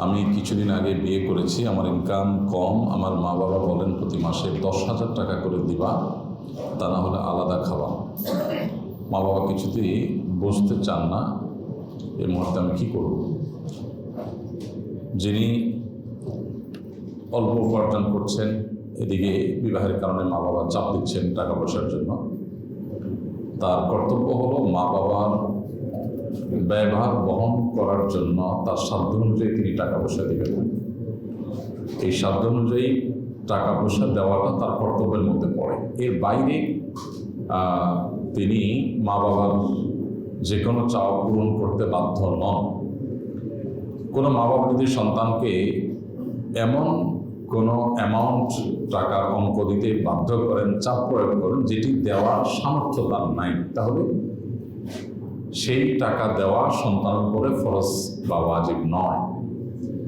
আমি কিছুদিন আগে বিয়ে করেছি, আমার ইনকাম কম। আমার মা বাবা বলেন প্রতি মাসে 10,000 টাকা করে দিবা, তা না হলে আলাদা খাওয়া। মা বাবা কিছুতেই বুঝতে চান না। এই মুহূর্তে আমি কী করব? যিনি অল্প উপার্জন করছেন, এদিকে বিবাহের কারণে মা বাবা চাপ দিচ্ছেন টাকা পয়সার জন্য, তার কর্তব্য হলো মা বাবার ব্যয়ভার বহন করার জন্য তার সাধ্য অনুযায়ী তিনি টাকা পয়সা দেবেন। এই সাধ্য অনুযায়ী টাকা পয়সা দেওয়াটা তার কর্তব্যের মধ্যে পড়ে। এর বাইরে তিনি মা বাবার যে কোনো চাওয়া পূরণ করতে বাধ্য নন। কোনো মা বাবা যদি সন্তানকে এমন কোনো অ্যামাউন্ট টাকার অঙ্ক দিতে বাধ্য করেন, চাপ প্রয়োগ করেন, যেটি দেওয়ার সামর্থ্য তার নাই, তাহলে সেই টাকা দেওয়া সন্তানের উপরে ফরজ বা ওয়াজিব নয়।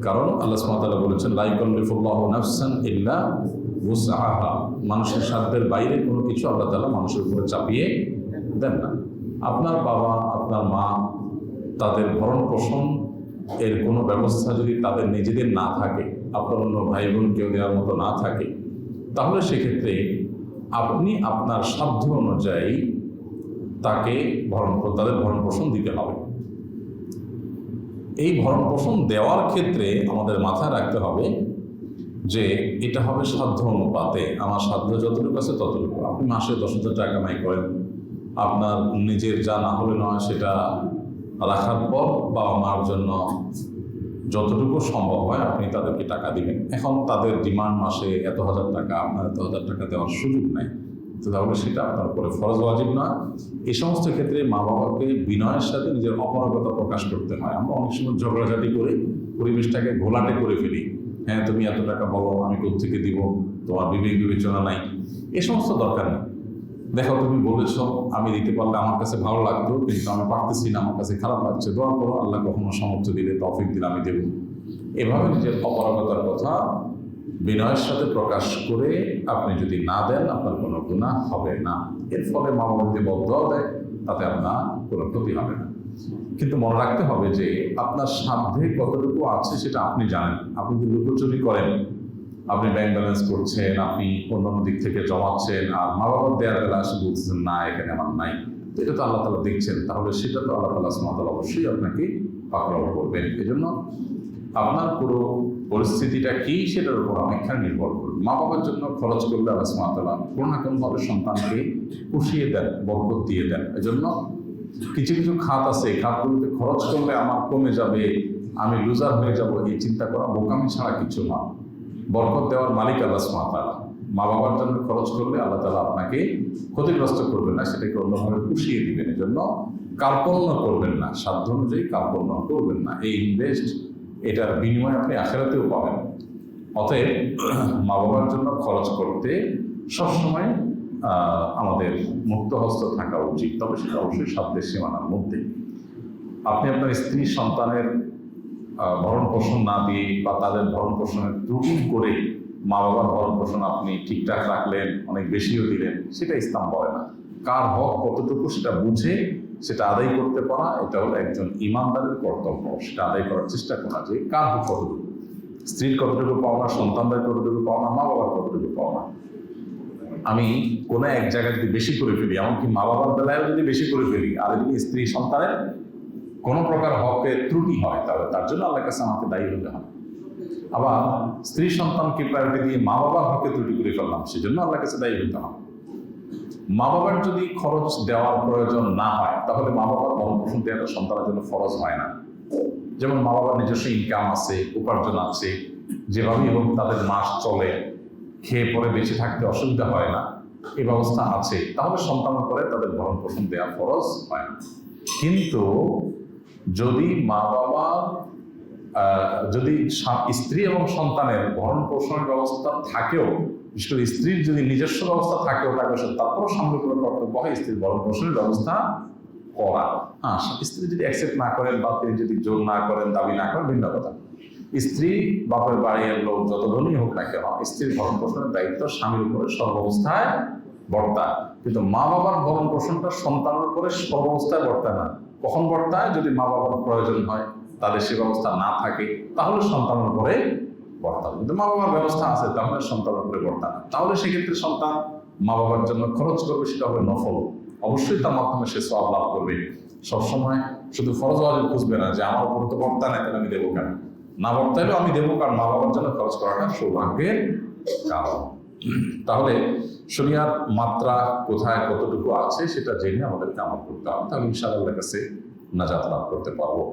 কারণ আল্লাহ সুবহানাহু ওয়া তাআলা বলেছেন, লা ইউকাল্লিফুল্লাহু নাফসান ইল্লা উসআহা। মানুষের সাধ্যের বাইরে কোনো কিছু আল্লাহ তাআলা মানুষের উপরে চাপিয়ে দেন না। আপনার বাবা, আপনার মা, তাদের ভরণ পোষণ এর কোনো ব্যবস্থা যদি তাদের নিজেদের না থাকে, আপনার অন্য ভাই বোন কেউ দেওয়ার মতো না থাকে, তাহলে সেক্ষেত্রে আপনি আপনার সাধ্য অনুযায়ী তাকে তাদের ভরণ পোষণ দিতে হবে। এই ভরণ পোষণ দেওয়ার ক্ষেত্রে আমাদের মাথায় রাখতে হবে যে এটা হবে সাধ্য অনুপাতে। আমার সাধ্য যতটুকু আছে ততটুকু। আপনি মাসে 10,000 টাকা কামাই করেন, আপনার নিজের যা না হলে নয় সেটা রাখার পর বাবা মার জন্য যতটুকু সম্ভব হয় আপনি তাদেরকে টাকা দিবেন। এখন তাদের ডিমান্ড মাসে এত হাজার টাকা, আপনার এত হাজার টাকা দেওয়ার সুযোগ নাই, তো তাহলে সেটা আপনার উপরে ফরজ ওয়াজিব না। এই সমস্ত ক্ষেত্রে মা বাবাকে বিনয়ের সাথে নিজের অপারগতা প্রকাশ করতে হয়। আমরা অনেক সময় ঝগড়াঝাটি করে পরিবেশটাকে ঘোলাটে করে ফেলি। হ্যাঁ, তুমি এত টাকা বলো, আমি কোত্থেকে দিব, তোমার বিবেক বিবেচনা নাই, এ সমস্ত দরকার নেই। দেখো, তুমি বলেছ আমি দিতে পারলে আমার কাছে ভালো লাগতো, কিন্তু আমি পারতেছি না, আমার কাছে খারাপ লাগছে, দোয়া করো, আল্লাহ কখনো সামর্থ্য দিলে, তৌফিক দিলে আমি দেব। এভাবে নিজের অপারগতার কথা বিনয়ের সাথে প্রকাশ করে আপনি যদি না দেন, আপনার কোনো গুনাহ হবে না। এর ফলে মা বাবা যদি বদদোয়া দেয়, তাতে আপনার কোনো ক্ষতি হবে না। কিন্তু মনে রাখতে হবে যে আপনার সাধ্যে কতটুকু আছে সেটা আপনি জানেন। আপনি যদি লুকোচুরি করেন, আপনি ব্যাংক ব্যালেন্স করছেন, আপনি অন্যান্য দিক থেকে জমাচ্ছেন, আর মা বাবার দেওয়ার বেলা এসে বলতেছেন না এখানে আমার নাই, তো এটা তো আল্লাহ তাআলা দেখছেন, তাহলে সেটা তো আল্লাহ তাআলা সুবহানাহু ওয়া তাআলা অবশ্যই আপনাকে পাকড়াও করবেন। এজন্য আপনার পুরো পরিস্থিতিটা কি সেটার উপর অনেকখানি নির্ভর করবে। মা বাবার জন্য খরচ করলে আল্লাহ সুবহানাহু ওয়া তাআলা কোনো না কোনোভাবে সন্তানকে পুষিয়ে দেন, বরকত দিয়ে দেন। এজন্য কিছু কিছু খাত আছে, এই খাতগুলোতে খরচ করলে আমার কমে যাবে, আমি লুজার হয়ে যাব, এই চিন্তা করা বোকামি ছাড়া কিছু না। বরকত দেওয়ার মালিক আল্লাহ সুবহানাহু ওয়া তাআলা। মা বাবার জন্য খরচ করলে আল্লাহ তাআলা আপনাকে ক্ষতিগ্রস্ত করবেন না, সেটাকে অন্যভাবে পুষিয়ে দিবেন। এই জন্য কার্পণ্য করবেন না, সাধ্য অনুযায়ী কার্পণ্য করবেন না। এই ইনভেস্ট, এটার বিনিময়ে আপনি আখিরাতেও পাবেন। অতএব মা বাবার জন্য খরচ করতে সবসময় আমাদের মুক্ত হস্ত থাকা উচিত, তবে সেটা অবশ্যই সাধ্যের সীমানার মধ্যে। আপনি আপনার স্ত্রী সন্তানের ভরণ পোষণ না দিয়ে বা তাদের ভরণ পোষণের ত্রুটি করে মা বাবার ভরণ পোষণ আপনি ঠিকঠাক রাখলেন, অনেক বেশিও দিলেন, সেটা ইসলাম বলে না। কার হক কতটুকু সেটা বুঝে সেটা আদায় করতে পারা, এটা হলো একজন ইমানদারের কর্তব্য। সেটা আদায় করার চেষ্টা করা যে কার হক কতটুকু, স্ত্রীর কতটুকু পাওনা, সন্তানদের কতটুকু পাওনা, মা বাবার কতটুকু পাওনা। আমি কোনো এক জায়গায় যদি বেশি করে ফেলি, এমনকি মা বাবার বেলায়ও যদি বেশি করে ফেলি, আর যদি স্ত্রী সন্তানের কোনো প্রকার হকের ত্রুটি হয়, তাহলে তার জন্য আল্লাহর কাছে আমাকে দায়ী হতে হবে। আবার স্ত্রী সন্তানকে প্রায়োরিটি দিয়ে মা বাবার হকে ত্রুটি করে ফেললাম, সেজন্য আল্লাহর কাছে দায়ী হতে হবে। মা বাবার যদি খরচ দেওয়ার প্রয়োজন না হয়, তাহলে মা বাবার ভরণ পোষণ দেওয়াটা সন্তানের জন্য ফরজ হয় না। যেমন মা বাবার নিজস্ব ইনকাম আছে, উপার্জন আছে, যেভাবেই হোক তাদের মাস চলে, খেয়ে পরে বেঁচে থাকতে অসুবিধা হয় না, এই ব্যবস্থা আছে, তাহলে সন্তানের পরে তাদের ভরণ পোষণ দেওয়া ফরজ হয় না। কিন্তু যদি মা বাবা যদি স্ত্রী এবং সন্তানের ভরণ পোষণের ব্যবস্থা থাকেও, বিশেষ করে স্ত্রীর যদি নিজস্ব ব্যবস্থা থাকেও, তারপরও সামনে কোনো কর্তব্য হয় স্ত্রীর ভরণ পোষণের ব্যবস্থা করা। হ্যাঁ, স্ত্রী যদি অ্যাকসেপ্ট না করেন বা তিনি যদি জোর না করেন, দাবি না করেন, ভিন্ন কথা। স্ত্রী বাপের বাড়ির লোক যত ধনী হোক না কেন, স্ত্রীর ভরণ পোষণের দায়িত্ব স্বামীর উপরে সর্বাবস্থায় বর্তায়। কিন্তু মা বাবার ভরণ পোষণটা সন্তানের উপরে সর্বাবস্থায় বর্তায় না। কখন বর্তায়? যদি মা বাবার প্রয়োজন হয়, তাদের সে ব্যবস্থা না থাকে, তাহলে সন্তানের উপরে বর্তাবে। কিন্তু মা বাবার ব্যবস্থা আছে, তাহলে সন্তানের উপরে বর্তাবে। তাহলে সেক্ষেত্রে সন্তান মা বাবার জন্য খরচ করবে, সেটা হবে নফল। অবশ্যই তার মাধ্যমে সে সওয়াব লাভ করবে। সবসময় শুধু ফরজ ওয়াজিব খুঁজবে না যে আমার উপরে তো বর্তা নাই, তাহলে আমি দেবো কেন। না বর্তাইলেও আমি দেবো, কারণ মা বাবার জন্য খরচ করাটা সৌভাগ্যের কারণ। তাহলে শরিয়ার মাত্রা কোথায় কতটুকু আছে সেটা জেনে আমাদেরকে আমল করতে হবে, তাহলে ইনশাআল্লাহর কাছে নাজাত লাভ করতে পারবো।